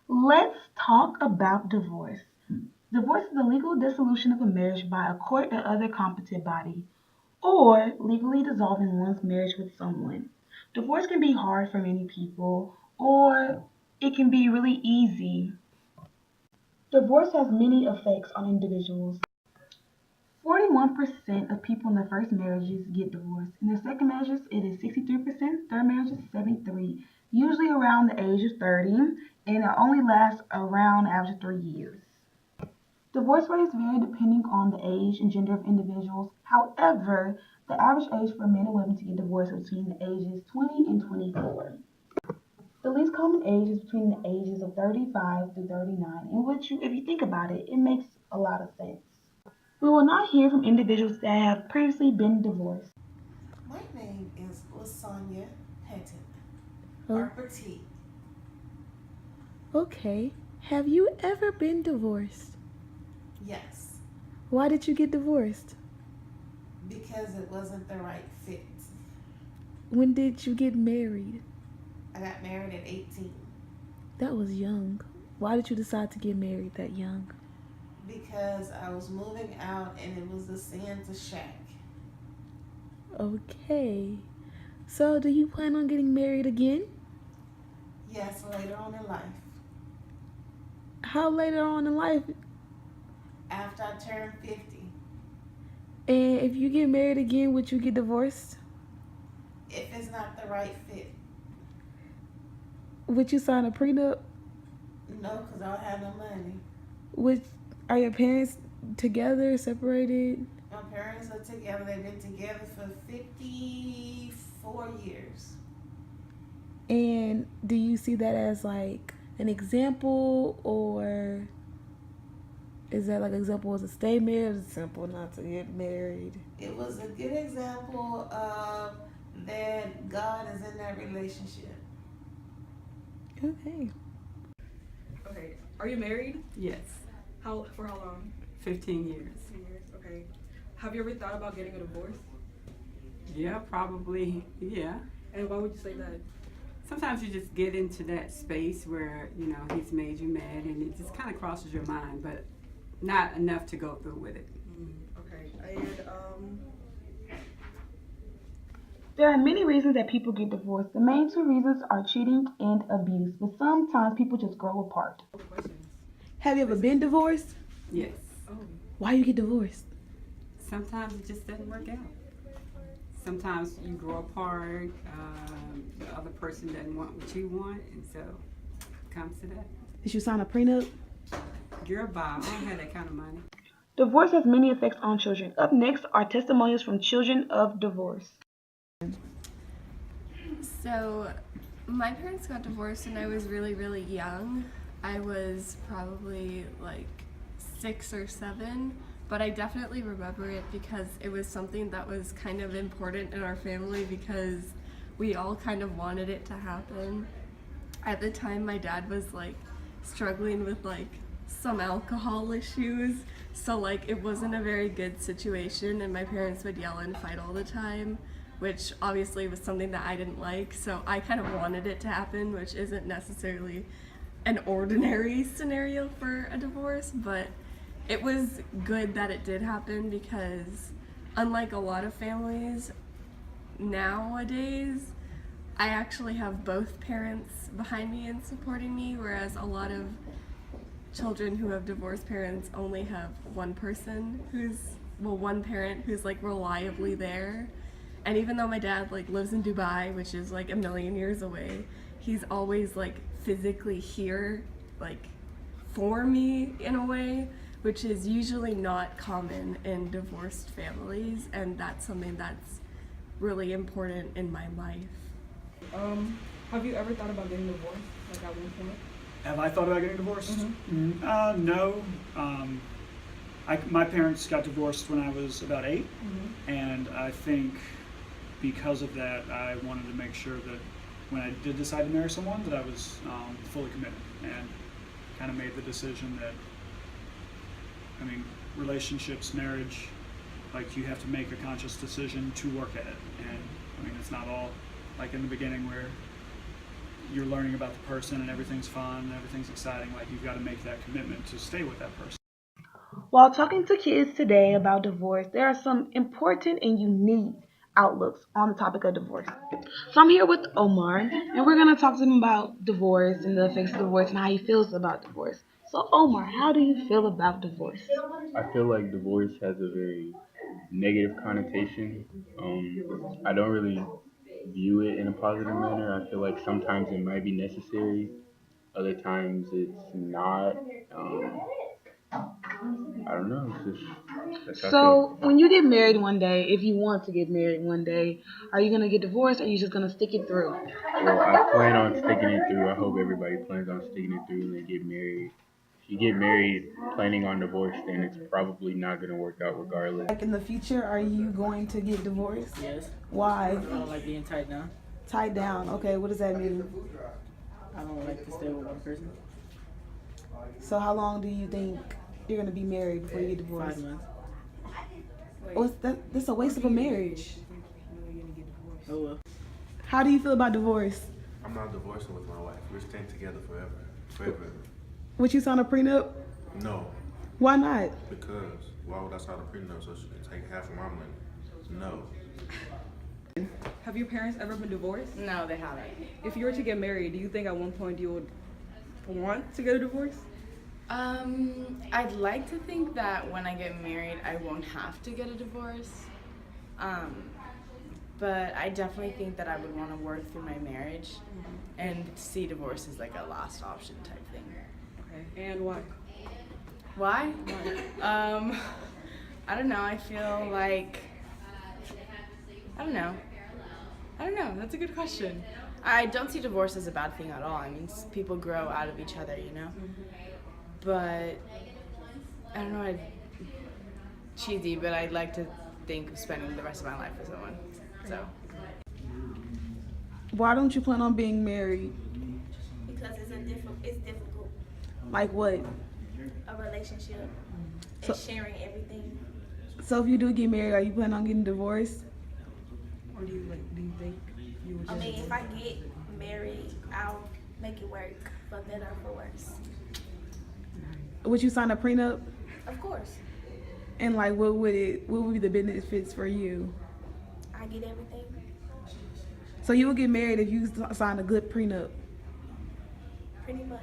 Let's talk about divorce. Divorce is the legal dissolution of a marriage by a court or other competent body, or legally dissolving one's marriage with someone. Divorce can be hard for many people, or it can be really easy. Divorce has many effects on individuals. 41% of people in their first marriages get divorced. In their second marriages, it is 63%, third marriages, 73%, usually around the age of 30, and it only lasts around average 3 years. Divorce rates vary depending on the age and gender of individuals. However, the average age for men and women to get divorced is between the ages 20 and 24. The least common age is between the ages of 35 to 39, in which, if you think about it, it makes a lot of sense. We will not hear from individuals that have previously been divorced. My name is Lasagna Pettit, Oh, Harper T. okay. Have you ever been divorced? Yes, Why did you get divorced? because it wasn't the right fit. When did you get married? I got married at 18 That was young. Why did you decide to get married that young? because I was moving out and it was the Santa shack. Okay. So, do you plan on getting married again? Yes, later on in life, How later on in life? after I turned 50, And if you get married again, would you get divorced? if it's not the right fit. Would you sign a prenup? No, because I don't have no money. Would Are your parents together, separated? My parents are together. They've been together for 54 years. And do you see that as like an example, or is that like an example as a stay married, or is it simple not to get married? It was a good example of that God is in that relationship. Okay. Okay. Are you married? Yes, For how long? 15 years. 2 years. Okay. Have you ever thought about getting a divorce? Yeah, probably, yeah. And why would you say that? Sometimes you just get into that space where, he's made you mad and it just kind of crosses your mind, but not enough to go through with it. Okay. And There are many reasons that people get divorced. The main two reasons are cheating and abuse, but sometimes people just grow apart. questions. Have you ever been divorced? Yes. Oh. Why you get divorced? Sometimes it just doesn't work out. Sometimes you grow apart, the other person doesn't want what you want, and so it comes to that. Did you sign a prenup? Girl, bye, I don't have that kind of money. Divorce has many effects on children. Up next are testimonials from children of divorce. So, my parents got divorced when I was really, really young. I was probably like 6 or 7, but I definitely remember it because it was something that was kind of important in our family because we all kind of wanted it to happen. At the time, my dad was like struggling with like some alcohol issues, so like it wasn't a very good situation, and my parents would yell and fight all the time, which obviously was something that I didn't like, so I kind of wanted it to happen, which isn't necessarily an ordinary scenario for a divorce, but it was good that it did happen because unlike a lot of families nowadays, I actually have both parents behind me and supporting me, whereas a lot of children who have divorced parents only have one person one parent who's like reliably there. And even though my dad like lives in Dubai, which is like a million years away, he's always like physically here, like for me in a way, which is usually not common in divorced families, and that's something that's really important in my life. Have you ever thought about getting divorced? Like at one point? Have I thought about getting divorced? No. My parents got divorced when I was about 8, and I think because of that, I wanted to make sure that when I did decide to marry someone, that I was fully committed and kind of made the decision that, relationships, marriage, like you have to make a conscious decision to work at it. And it's not all like in the beginning where you're learning about the person and everything's fun and everything's exciting, like you've got to make that commitment to stay with that person. While talking to kids today about divorce, there are some important and unique outlooks on the topic of divorce. So I'm here with Omar, and we're going to talk to him about divorce and the effects of divorce and how he feels about divorce. So Omar, how do you feel about divorce? I feel like divorce has a very negative connotation. I don't really view it in a positive manner. I feel like sometimes it might be necessary, other times it's not. I don't know. It's just, that's how I So when you get married one day, if you want to get married one day, are you going to get divorced or are you just going to stick it through? Well, I plan on sticking it through. I hope everybody plans on sticking it through and they get married. If you get married planning on divorce, then it's probably not going to work out regardless. Like in the future, are you going to get divorced? Yes. Why? I don't like being tied down. Tied down. Okay, what does that mean? I don't like to stay with one person. So how long do you think you're going to be married before you get 5 divorced? months. That's a waste of a marriage. Oh well. How do you feel about divorce? I'm not divorcing with my wife. We're staying together forever. Forever. Would you sign a prenup? No, Why not? because why would I sign a prenup so she can take half of my money? No. Have your parents ever been divorced? No, they haven't. If you were to get married, do you think at one point you would want to get a divorce? I'd like to think that when I get married, I won't have to get a divorce. But I definitely think that I would want to work through my marriage and see divorce as like a last option type thing. Okay. And why? Why? I don't know. I feel like I don't know. That's a good question. I don't see divorce as a bad thing at all. I mean, people grow out of each other, you know. But I don't know. Cheesy, but I'd like to think of spending the rest of my life with someone. So. Why don't you plan on being married? Because it's difficult. Like what? A relationship So- and sharing everything. So if you do get married, are you planning on getting divorced? Or do you think you would I just mean, if I get married, I'll make it work, for better or for worse. Would you sign a prenup? Of course, And like, what would be the benefits for you? I get everything. So you would get married if you signed a good prenup. Pretty much.